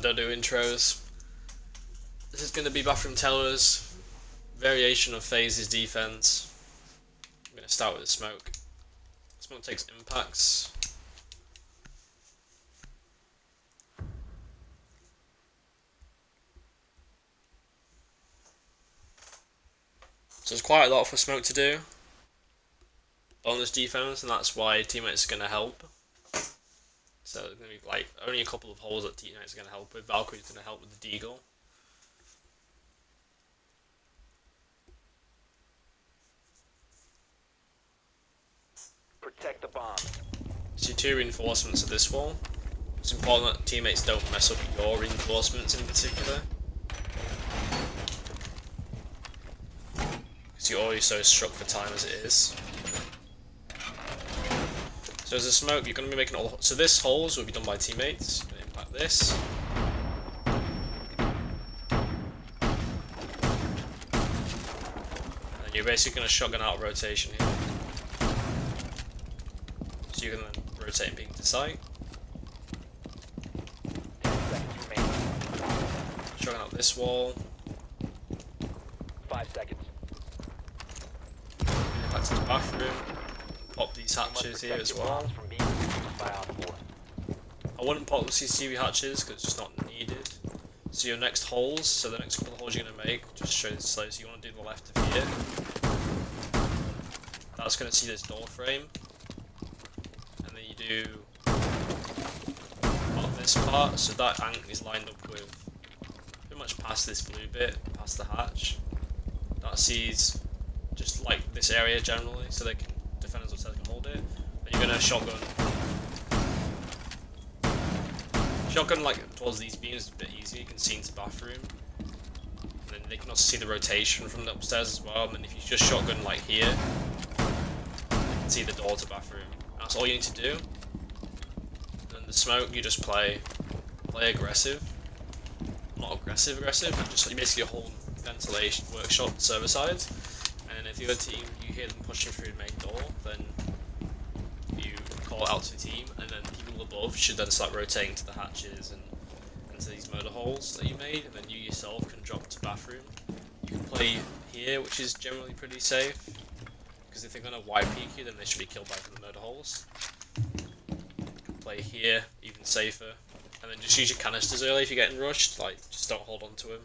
don't do intros. This is going to be Bathroom Towers, variation of Faze's defense. I'm going to start with the smoke. Smoke takes impacts. So there's quite a lot for smoke to do on this defense, and that's why teammates are going to help. So there's going to be like only a couple of holes that teammates are going to help with. Valkyrie's going to help with the deagle. Protect the bomb. So 2 reinforcements of this wall. It's important that teammates don't mess up your reinforcements in particular, because you're already so struck for time as it is. So as a smoke, you're going to be making all. So this holes will be done by teammates. Going to impact this. And you're basically going to shotgun out rotation here. So you can then rotate and peek to site. Shotgun out this wall. 5 seconds. Impact into the bathroom. Pop these hatches here as well. I wouldn't pop the CCTV hatches because it's just not needed. So your next holes, so the next couple of holes you're going to make, just show this slow, so you want to do the left of here. That's going to see this door frame. And then you do this part, so that angle is lined up with pretty much past this blue bit, past the hatch. That sees just like this area generally, so they can defenders upstairs can hold it. Then you're gonna shotgun like towards these beams is a bit easier. You can see into the bathroom, and then they can also see the rotation from the upstairs as well. And then if you just shotgun like here, you can see the door to the bathroom. That's all you need to do. And then the smoke, you just play aggressive, not aggressive, but just like basically hold ventilation workshop server side. And if the other team, you hear them pushing through the main door, then you call it out to the team, and then people above should then start rotating to the hatches and into these murder holes that you made, and then you yourself can drop to bathroom. You can play here, which is generally pretty safe, because if they're going to wide peek you, then they should be killed by the murder holes. You can play here, even safer, and then just use your canisters early if you're getting rushed, like, just don't hold on to him.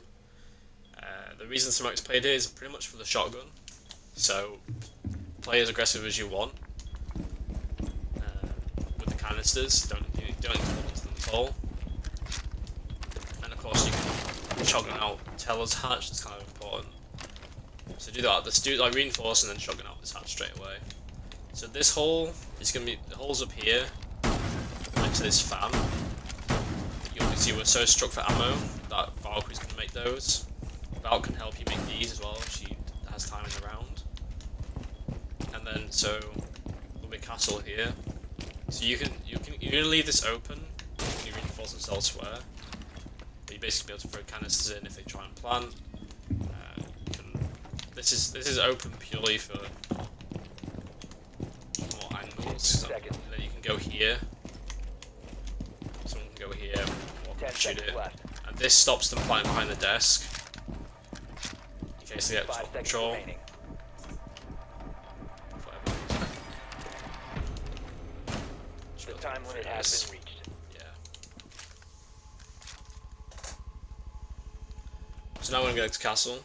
The reason Smoke's played here is pretty much for the shotgun. So, play as aggressive as you want with the canisters. Don't hold onto them at all. And of course, you can shotgun out Teller's hatch. That's kind of important. So do that. Let's do like reinforce and then shotgun out this hatch straight away. So this hole is going to be the holes up here next to this fan. You obviously were so struck for ammo that Valkyrie's going to make those. Val can help you make these as well if she has time in the round. And then so there'll be a castle here. So you're gonna leave this open. You reinforce this elsewhere. But you basically be able to throw canisters in if they try and plant. This is open purely for more angles. So, and then you can go here. Someone can go here, walk and shoot it. And this stops them planting behind the desk. In case they get top control. The time limit has been reached. Yeah. So now we're gonna go to castle.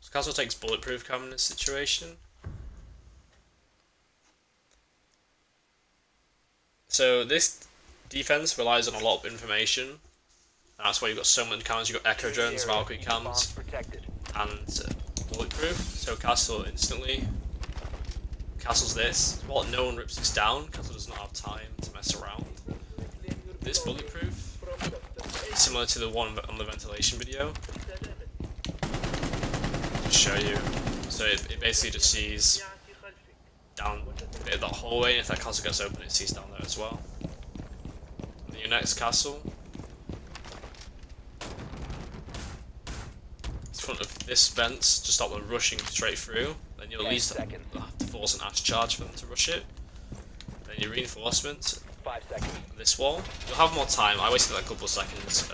So castle takes bulletproof cover in this situation. So this defense relies on a lot of information. That's why you've got so many cams. You've got echo drones, Valkyrie cams, and bulletproof. So castle instantly. Castle's this. Well, no one rips this down. Castle does not have time to mess around. This bulletproof, similar to the one on the ventilation video. Just show you. So it basically just sees down a bit of that hallway, and if that castle gets open, it sees down there as well. And then your next castle. front of this vent to stop them rushing straight through. Then you'll at least have to force an ash charge for them to rush it. Then your reinforcement. 5 seconds. This wall. You'll have more time. I wasted like a couple of seconds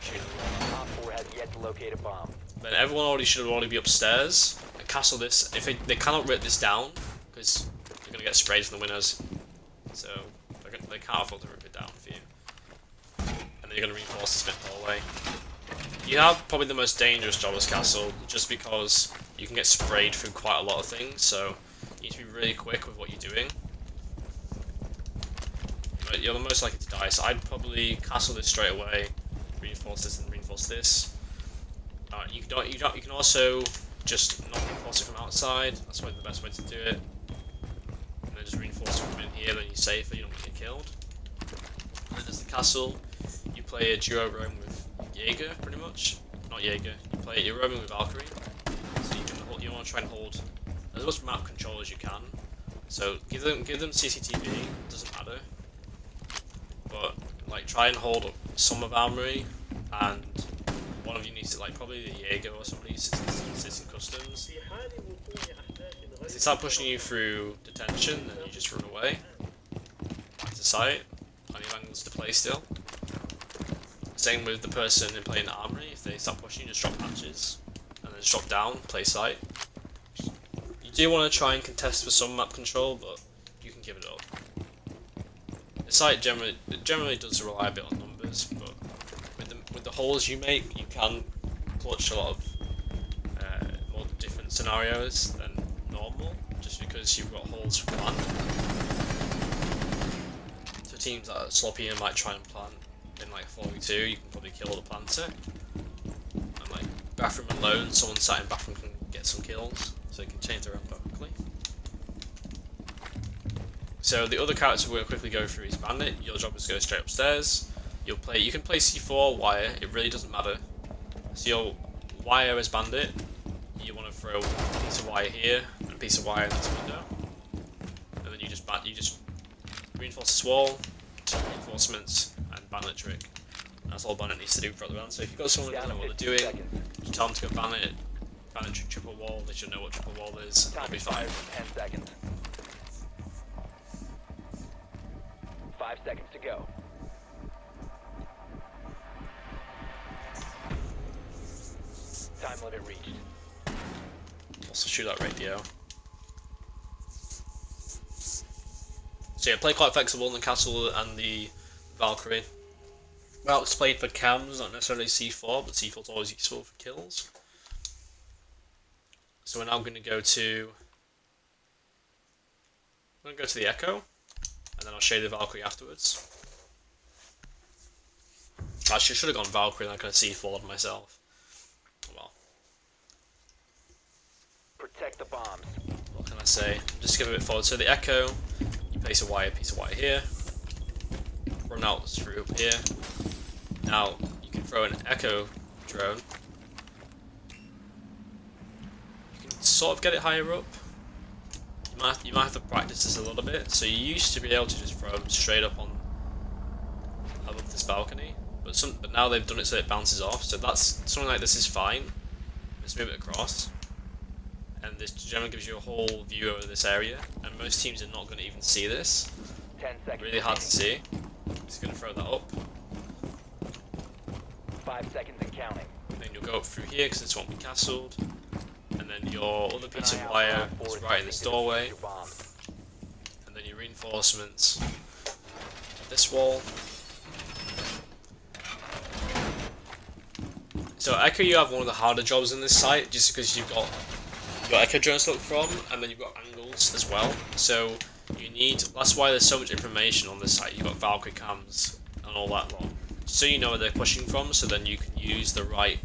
shooting the wall. Op 4 has yet to locate a bomb. Then everyone should already be upstairs. And castle this. If they cannot rip this down, because they're gonna get sprayed from the winners. So they can't afford to rip it down for you. And then you're gonna reinforce this mid hallway. You have probably the most dangerous job as castle, just because you can get sprayed through quite a lot of things. So you need to be really quick with what you're doing. But you're the most likely to die. So I'd probably castle this straight away, reinforce this, and reinforce this. You can also just not reinforce it from outside. That's probably the best way to do it. And then just reinforce it from in here. Then you're safer. You don't get killed. And then there's the castle. You play a duo roam with Jaeger, pretty much. Not Jaeger. You're roaming with Valkyrie. So you want to try and hold as much map control as you can. So give them CCTV. Doesn't matter. But like try and hold some of armory, and one of you needs to, like, probably the Jaeger or somebody sits in customs. If they start pushing you through detention, then you just run away. Back to site. Plenty of angles to play still. Same with the person in playing the armory. If they start pushing, just drop patches and then just drop down, play site. You do want to try and contest for some map control, but you can give it up. The site generally does rely a bit on numbers, but with the holes you make, you can clutch a lot of more different scenarios than normal, just because you've got holes for plant. So teams that are sloppy and might try and plant in like 4v2, you can probably kill the planter. And like bathroom alone, someone sat in bathroom can get some kills, so they can change their own quickly. So the other character we'll quickly go through is Bandit. Your job is to go straight upstairs. You can play C4, wire, it really doesn't matter. So your wire as Bandit, you want to throw a piece of wire here and a piece of wire in this window. And then you just reinforce this wall, reinforcements, and Bandit trick. And that's all Bandit needs to do throughout the round. So if you've got someone who doesn't know what they're doing, just tell them to go Bandit trick triple wall, they should know what triple wall is, they'll be fine. 10 seconds. 5 seconds to go. Time limit reached. Also shoot that radio. So yeah, play quite flexible in the castle and the Valkyrie. Well, it's played for cams, not necessarily C4, but C4 is always useful for kills. So we're now going to go to the Echo, and then I'll show you the Valkyrie afterwards. Actually, I should have gone Valkyrie and I could have C4'd myself. Well. Protect the bombs. What can I say? Just give a bit forward. So the Echo, you place a piece of wire here, run out through up here. Now you can throw an Echo drone. You can sort of get it higher up. You might have to practice this a little bit. So you used to be able to just throw them straight up on above this balcony, but now they've done it so it bounces off. So that's something like this is fine. Let's move it across, and this generally gives you a whole view over this area. And most teams are not going to even see this. 10 seconds. Really hard to see. Just going to throw that up. 5 seconds and counting. Then you'll go up through here because this won't be castled. And then your other piece of wire is right in this doorway. And then your reinforcements. This wall. So Echo, you have one of the harder jobs in this site, just because you've got Echo drones to look from, and then you've got angles as well. So that's why there's so much information on this site. You've got Valkyrie cams and all that lot. So you know where they're pushing from, so then you can use the right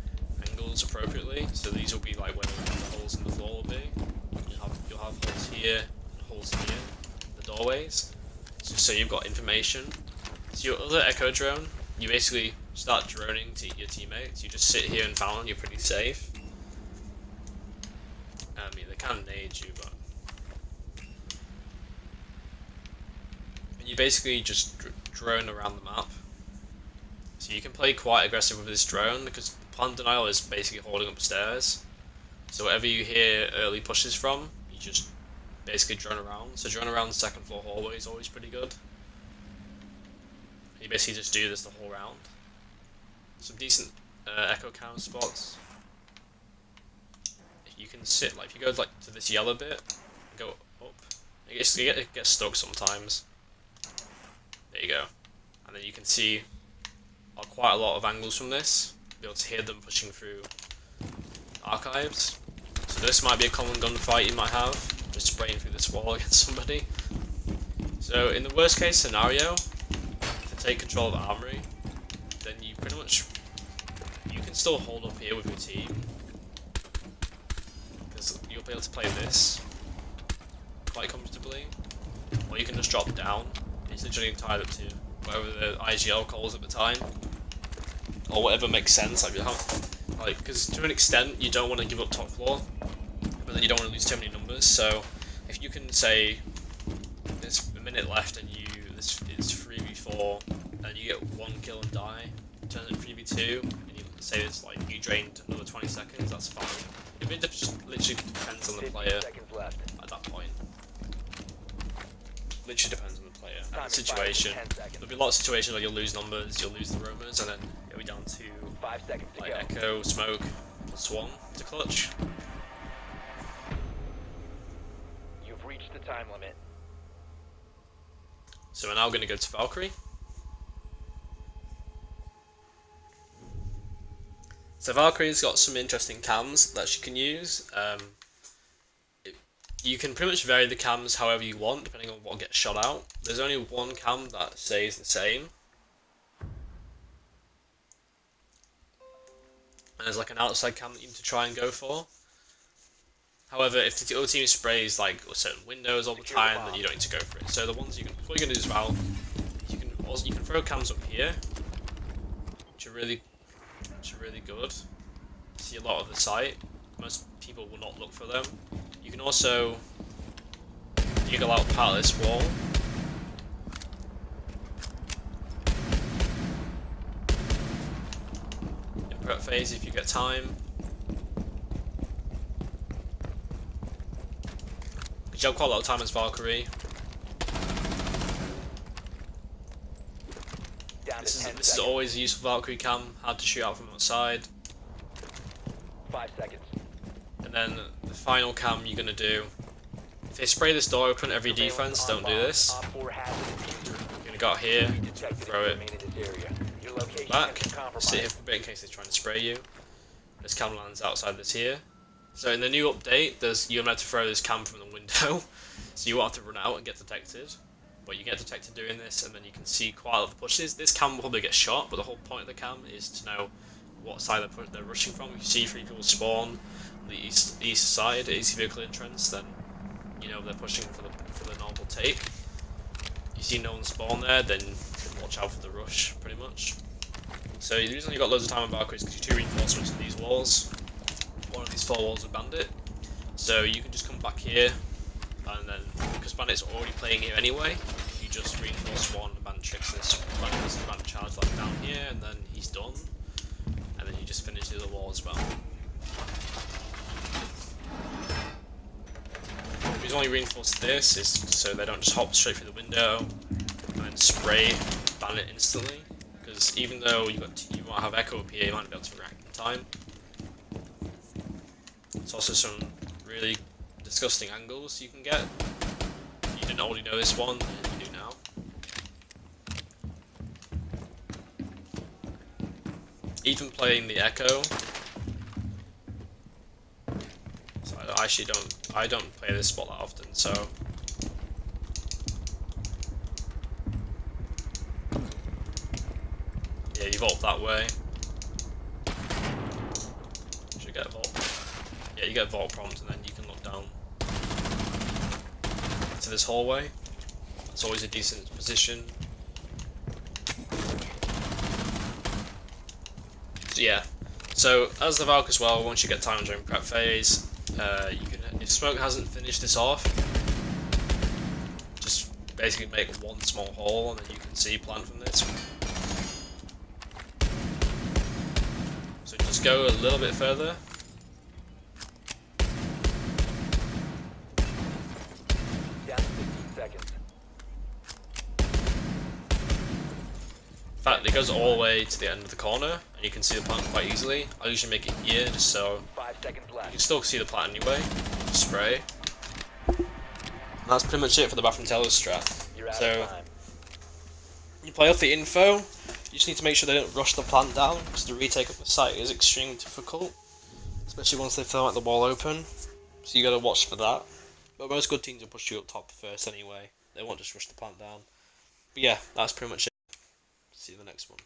angles appropriately. So these will be like where the holes in the floor will be. You'll have holes here and holes here, the doorways. So you've got information. So your other Echo drone, you basically start droning to your teammates. You just sit here and Fountain, you're pretty safe. I mean, they can nade you, but... And you basically just drone around the map. So you can play quite aggressive with this drone, because plant denial is basically holding upstairs. So whatever you hear early pushes from, you just basically drone around. So drone around the second floor hallway is always pretty good. You basically just do this the whole round. Some decent echo counter spots. You can sit, like, if you go like to this yellow bit, and go up, it gets stuck sometimes. There you go. And then you can see quite a lot of angles from this. Be able to hear them pushing through archives. So this might be a common gunfight you might have, just spraying through this wall against somebody. So in the worst case scenario, to take control of the armory, then you pretty much, you can still hold up here with your team, because you'll be able to play this quite comfortably, or you can just drop down. It's literally entirely up to whatever the IGL calls at the time, or whatever makes sense. Like, because to an extent you don't want to give up top floor, but then you don't want to lose too many numbers. So if you can say there's a minute left and this is 3v4 and you get 1 kill and die, turn it 3v2, and you say it's like you drained another 20 seconds, that's fine. It just literally depends on the player at that point. Literally depends on the player and the situation. There'll be a lot of situations where you'll lose numbers, you'll lose the roamers, and then it'll be down to 5 seconds to like go. echo, smoke, +1 to clutch. You've reached the time limit. So we're now going to go to Valkyrie. So Valkyrie's got some interesting cams that she can use. You can pretty much vary the cams however you want, depending on what gets shot out. There's only one cam that stays the same. And there's like an outside cam that you need to try and go for. However, if the other team sprays like certain windows all the time, then you don't need to go for it. So the ones what you're gonna do as well, you can throw cams up here, which are really good. See a lot of the site. Most people will not look for them. You can also jiggle out part of this wall. In prep phase if you get time. Because you have quite a lot of time as Valkyrie. This is always a useful Valkyrie cam, hard to shoot out from outside. 5 seconds. And then the final cam you're going to do, if they spray this door open every defense, don't do this. You're going to go out here, throw it back, sit here for a bit in case they're trying to spray you. This cam lands outside this here. So in the new update, you're meant to throw this cam from the window, so you won't have to run out and get detected. But you get detected doing this, and then you can see quite a lot of the pushes. This cam will probably get shot, but the whole point of the cam is to know what side they're rushing from. If you see 3 people spawn on the east side, east vehicle entrance, then you know they're pushing for the normal take. You see no one spawn there, then watch out for the rush, pretty much. So the reason you got loads of time on Valkyrie is because you 2 reinforcements in these walls. One of these 4 walls with Bandit. So you can just come back here, and then because Bandit's already playing here anyway, you just reinforce one, and Bandit tricks this. Bandit charge like down here, and then he's done. And then you just finish the other wall as well. The reason why you reinforce this is so they don't just hop straight through the window and spray Bandit instantly. Because even though you might have echo up here, you might not be able to react in time. There's also some really disgusting angles you can get. If you didn't already know this one, you do now. Even playing the echo. So I don't play this spot that often, so yeah, you vault that way. Should get a vault. Yeah, you get a vault prompt, and then you can look down to this hallway. That's always a decent position. So yeah. So as the Valk as well, once you get time during prep phase, you can, if smoke hasn't finished this off, just basically make one small hole, and then you can see plan from this. So just go a little bit further. Down to 15 seconds. In fact, it goes all the way to the end of the corner, and you can see the plant quite easily. I usually make it here, just so 5 seconds you left. can still see the plant anyway. Spray. And that's pretty much it for the bathroom teller strat. You're out So of time. you play off the info. You just need to make sure they don't rush the plant down, because the retake of the site is extremely difficult, especially once they throw out the wall open. So you gotta watch for that. But most good teams will push you up top first anyway. They won't just rush the plant down. But yeah, that's pretty much it. See you in the next one.